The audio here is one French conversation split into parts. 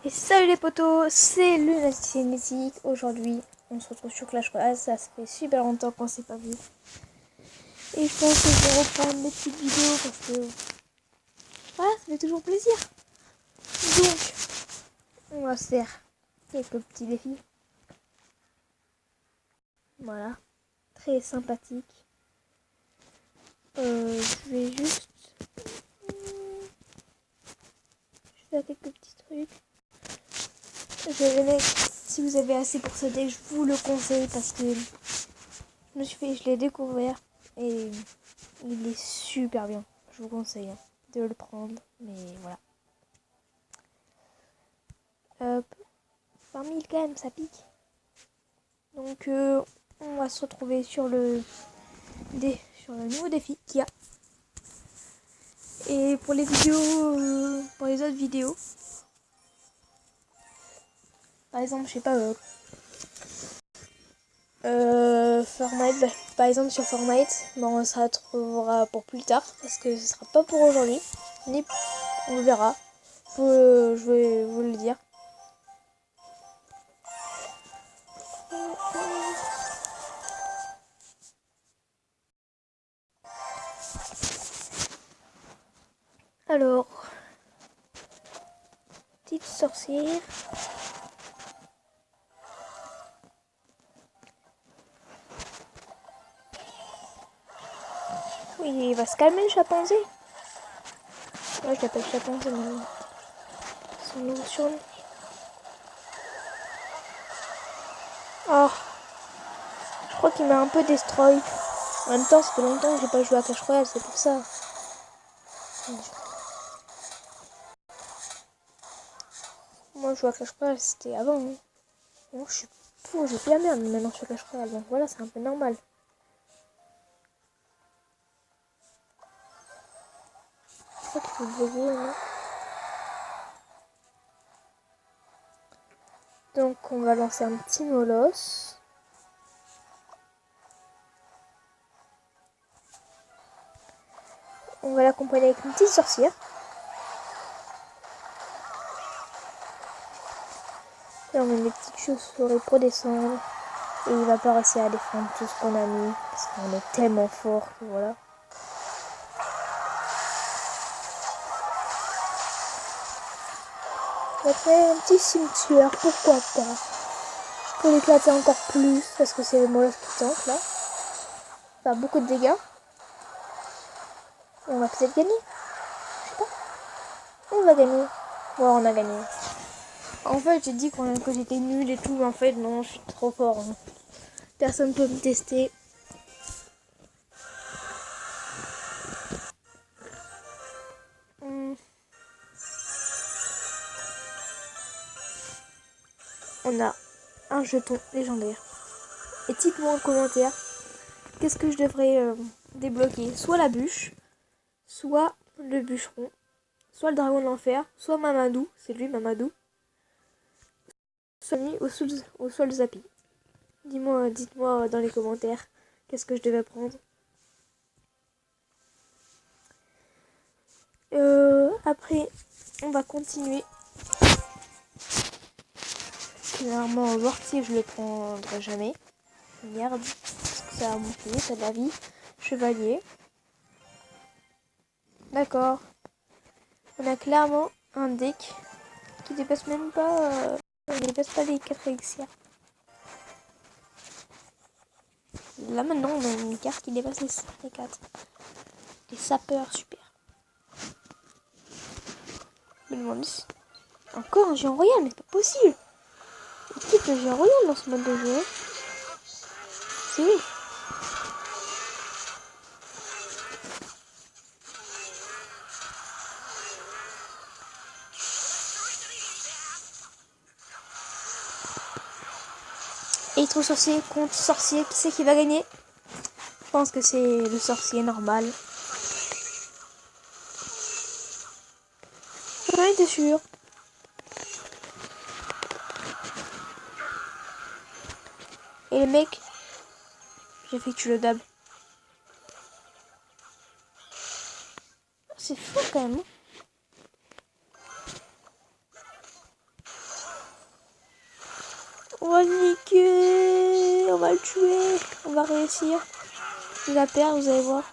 Et salut les potos, c'est Lunatic Cinétique. Aujourd'hui, on se retrouve sur Clash Royale. Ça fait super longtemps qu'on s'est pas vu. Et je pense que je vais reprendre mes petites vidéos parce que voilà, ça fait toujours plaisir. Donc, on va se faire quelques petits défis. Voilà, très sympathique. Je vais juste faire quelques petits trucs. Si vous avez assez pour ce deck, je vous le conseille parce que je l'ai découvert et il est super bien. Je vous conseille de le prendre, mais voilà. Parmi quand même ça pique. Donc on va se retrouver sur le nouveau défi qu'il y a. Et pour les vidéos, pour les autres vidéos, par exemple, je sais pas, Fortnite, par exemple sur Fortnite, on se retrouvera pour plus tard parce que ce sera pas pour aujourd'hui, ni on verra. Je vais vous le dire. Alors, petite sorcière. Oui, il va se calmer le chimpanzé. Ouais, je l'appelle chimpanzé, mais son nouveau surnom. Oh, je crois qu'il m'a un peu destroy. En même temps, ça fait longtemps que j'ai pas joué à Clash Royale, c'est pour ça. Moi, je joue à Clash Royale, c'était avant. Hein. Moi, je suis fou, j'ai plus la merde maintenant sur Clash Royale. Donc voilà, c'est un peu normal. Je crois qu'il faut bugger, non? Donc, on va lancer un petit molosse. On va l'accompagner avec une petite sorcière. Et on met des petites chauves-souris pour descendre. Et il va pas réussir à défendre tout ce qu'on a mis. Parce qu'on est tellement fort que voilà. On va faire un petit cimetière, pourquoi pas. Je peux l'éclater encore plus parce que c'est le molosse qui tank là. Faire beaucoup de dégâts. Et on va peut-être gagner. Je sais pas. On va gagner. Ouais, on a gagné. En fait, j'ai dit que j'étais nulle et tout, mais en fait, non, je suis trop fort. Hein. Personne peut me tester. On a un jeton légendaire. Et dites-moi en commentaire, qu'est-ce que je devrais débloquer? Soit la bûche, soit le bûcheron, soit le dragon de l'enfer, soit Mamadou, c'est lui Mamadou, soit lui, ou soit le Zapi. Dites-moi dans les commentaires, qu'est-ce que je devais prendre. Après, on va continuer. Clairement, mortier, je le prendrai jamais. Merde, parce que ça a monté, ça a de la vie. Chevalier. D'accord. On a clairement un deck qui dépasse même pas, il dépasse pas les 4 élixirs. Là maintenant, on a une carte qui dépasse les 4. Les sapeurs, super. Je me demande si... Encore un géant royal, mais c'est pas possible. Équipe de géant royal dans ce mode de jeu. C'est oui. Et trop sorcier contre sorcier, qui c'est qui va gagner? Je pense que c'est le sorcier normal. J'en étais sûr. Et les mecs, j'effectue le dab. C'est fou quand même. On va le niquer. On va le tuer. On va réussir. Il va perdre, vous allez voir.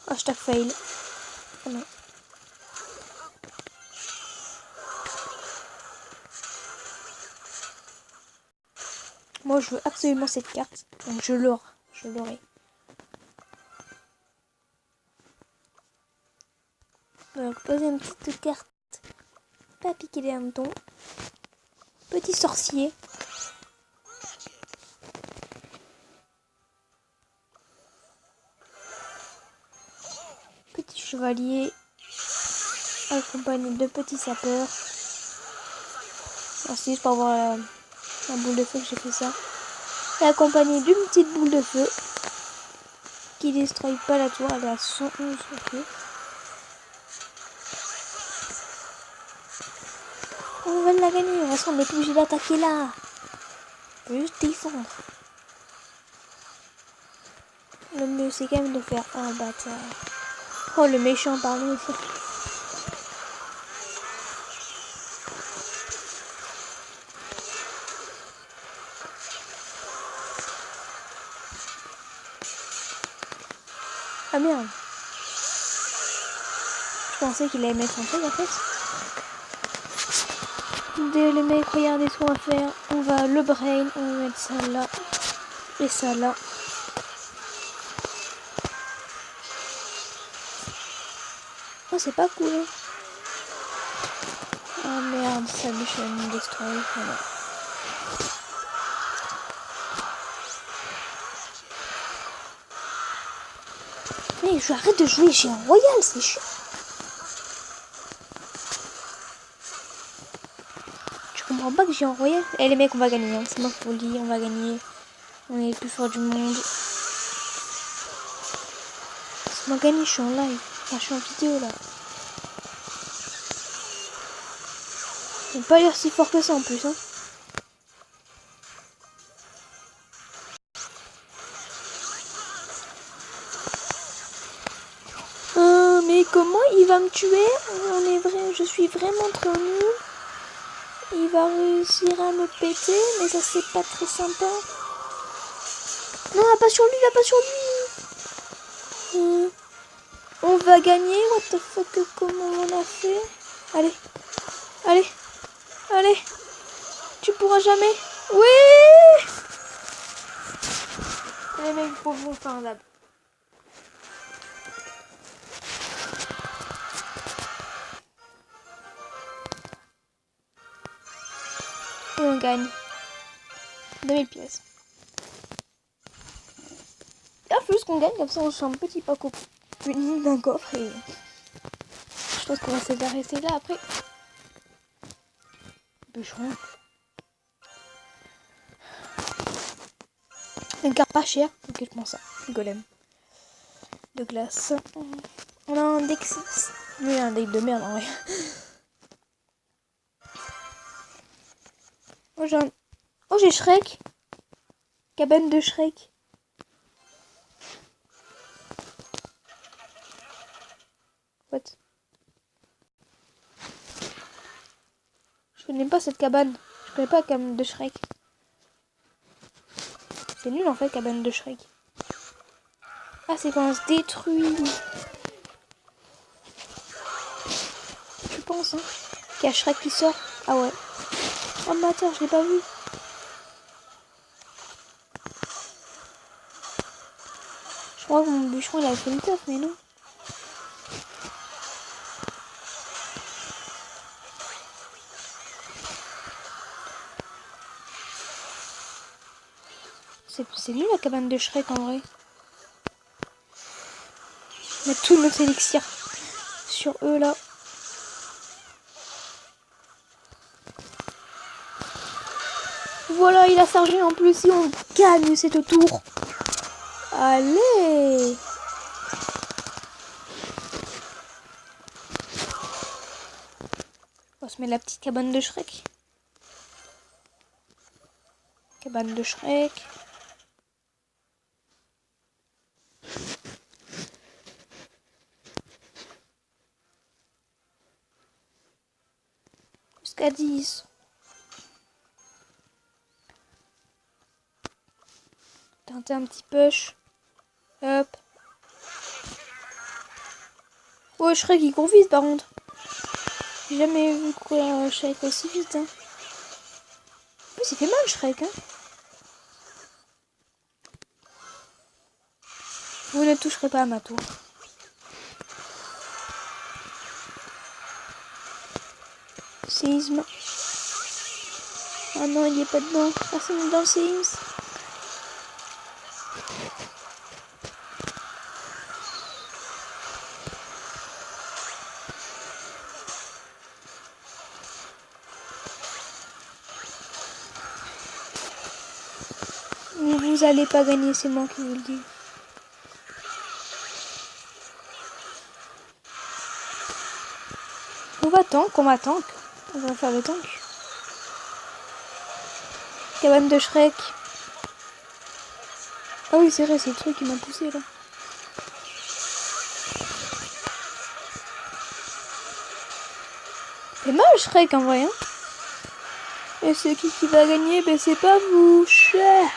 Hashtag fail. Oh non. Moi, je veux absolument cette carte. Donc, je l'aurai. Je l'aurai. Donc, poser une petite carte. Pas piquer les hannetons. Petit sorcier. Petit chevalier. Accompagné de petits sapeurs. C'est juste pour avoir la boule de feu que j'ai fait ça. Et accompagné d'une petite boule de feu. Qui ne détruit pas la tour. Elle est à 111. Ok. On va la gagner. De toute façon, on n'est plus obligé d'attaquer là. On peut juste défendre. Le mieux, c'est quand même de faire un bâtard. Oh, le méchant, pardon. Ah merde. Je pensais qu'il allait mettre un truc en fait. Dès les mecs, regardez ce qu'on va faire. On va le brain, on va mettre ça là. Et ça là. Oh, c'est pas cool. Oh merde, ça bûche va nous destroy. Voilà. Mais je arrête de jouer Géant Royal, c'est chiant. Je comprends pas que Géant Royal. Eh les mecs, on va gagner. Hein. C'est moi qui vous le dis, on va gagner. On est les plus forts du monde. C'est moi gagner, je suis en live. Enfin, je suis en vidéo là. On peut pas l'air si fort que ça en plus. Hein. Mais comment il va me tuer? On est vrai, je suis vraiment trop nul. Il va réussir à me péter, mais ça c'est pas très sympa. Non, pas sur lui, pas sur lui. On va gagner. What the fuck, comment on a fait? Allez, allez, allez. Tu pourras jamais. Oui. Les mecs, pour vous faire un lab. Et on gagne 2000 pièces. Il faut juste qu'on gagne, comme ça on reçoit un petit pack au d'un coffre et je pense qu'on va s'arrêter là après. Bûcheron. Une carte pas chère, ok je prends ça. Golem. De glace. On a un deck. Lui un deck de merde en vrai. Oh j'ai un... Oh j'ai Shrek. Cabane de Shrek. What? Je connais pas cette cabane. Je connais pas la cabane de Shrek. C'est nul en fait, cabane de Shrek. Ah, c'est quand on se détruit. Je pense, hein. Qu'il y a Shrek qui sort. Ah ouais. Oh, mais attends, je l'ai pas vu. Je crois que mon bûcheron il a fait une teuf, mais non. C'est nul la cabane de Shrek en vrai. Mettre tout notre élixir sur eux là. Voilà, il a chargé en plus si on gagne cette tour. Allez. On va se mettre la petite cabane de Shrek. Cabane de Shrek. jusqu'à 10. Tenter un petit push. Hop. Oh, Shrek il court vite par contre. J'ai jamais vu courir Shrek aussi vite. Hein. En plus, il fait mal Shrek. Hein. Vous ne toucherez pas à ma tour. Séisme. Ah non, il est pas dedans. Personne n'est dans le séisme. Vous allez pas gagner, c'est moi qui vous le dis. On va tank. On va faire le tank. Cabane de Shrek. Ah oui, c'est vrai, c'est le truc qui m'a poussé là. C'est mal Shrek en vrai. Hein. Et c'est qui va gagner? Ben c'est pas vous, cher.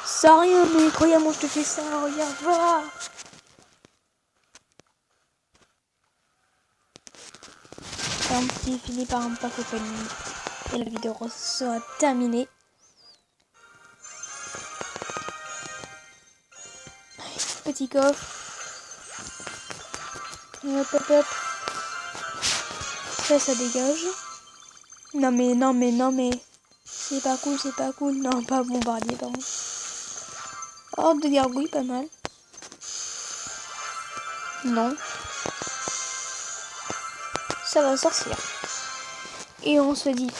Ça rien, mais incroyable, je te fais ça, regarde, va. Un petit fini par un pack opening. Et la vidéo sera terminée. Petit coffre. Hop hop hop. Ça dégage. Non mais. C'est pas cool. Non, pas bombardier par contre. Horde de gargouille, pas mal. Non. Ça va sortir. Et on se dit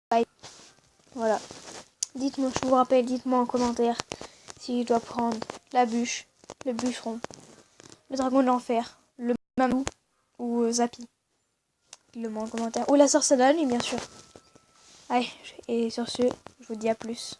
bye. Voilà. Dites-moi, je vous rappelle, dites-moi en commentaire si je dois prendre la bûche, le bûcheron, le dragon de l'enfer, le mamou ou Zappy. Dites-le moi en commentaire. Ou la sorcellerie, bien sûr. Allez, et sur ce, je vous dis à plus.